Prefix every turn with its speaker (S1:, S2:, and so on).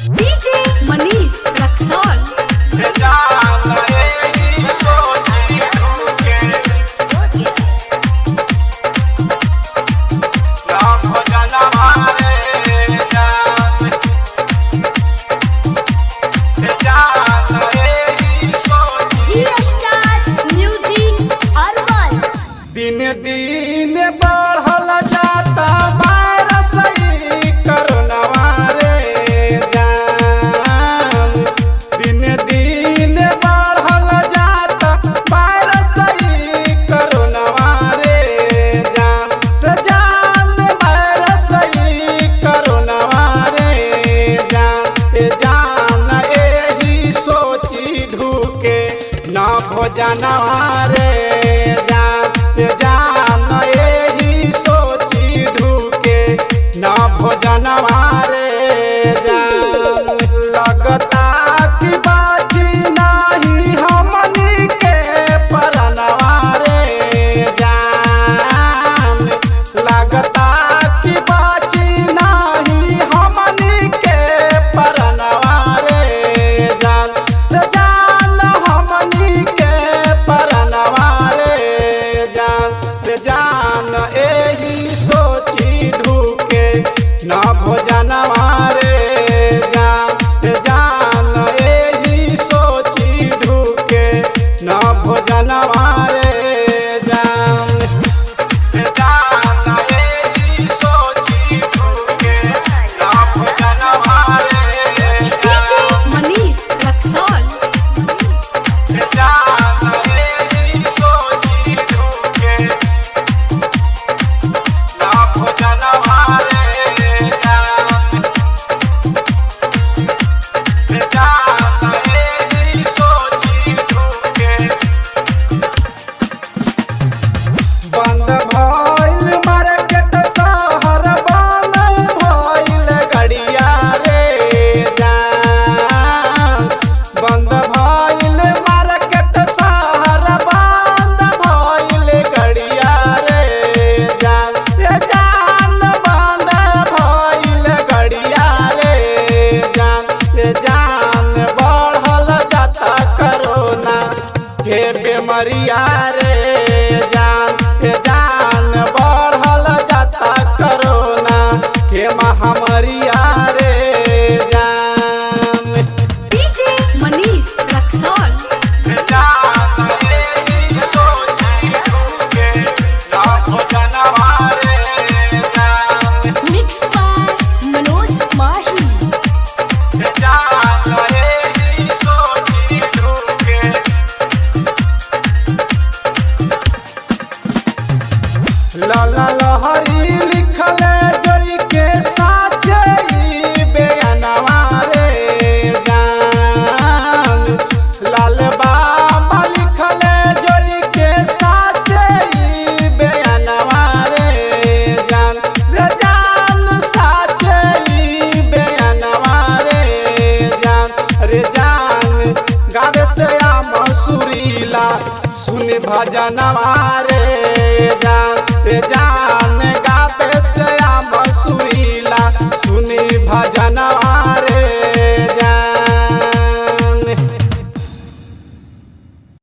S1: DJ Manish Raxaul
S2: दिन दिन बढ़ल जाता वायरस कोरोनावा रे जान। दिन दिन बढ़ल जाता वायरस कोरोनावा रे जान। जान वायरस कोरोनावा रे जान। जान एही सोची ढूके न भोजनवा रे जान एही सोची ढूके न भोजनवा रे जान। लगता कि बाजी नाही हमनी के परनवा रे जान। लगता कि बाजी नाही हमनी के परनवा रे जान। जान हमनी के परनवा रे जान एही सोची ढूके न भोजनवा रे जान। एही सोची ढूके न भोजनवा रे जान। एही सोची ढूके न भोजनवा रे
S1: डीजे मनीष रक्सौल
S2: जान। एही सोची ढूके न भोजनवा रे जान। एही सोची ढूके बंद भइल मार्केट शहर बंद भइल गड़िया रे जान। बंद भइल मार्केट शहर बंद भइल गड़िया रे जान। जान बंद भइल गड़िया रे जान। जान बढ़ल जाता कोरोना के बीमारिया रे जान। जान बढ़ल जाता कोरोना के महामारिया रे जान।
S1: डीजे मनीष रक्सौल
S2: जान एही सोची ढूके न भोजनवा रे जान।
S1: मिक्स बाय मनोज माही
S2: जान एही सोची ढूके लाला लहरी लिखल जड़ी के साचे ई बेअनवा रे जान। लाल बाबा लिखल जड़ी के साचे ई बेअनवा रे जान। रे जान साचे ई बेअनवा रे जान। रे जान गावे से मसूरीला सुन भजनवा रे जान। रे जान गावे से मसूरीला सुनी भजनवा रे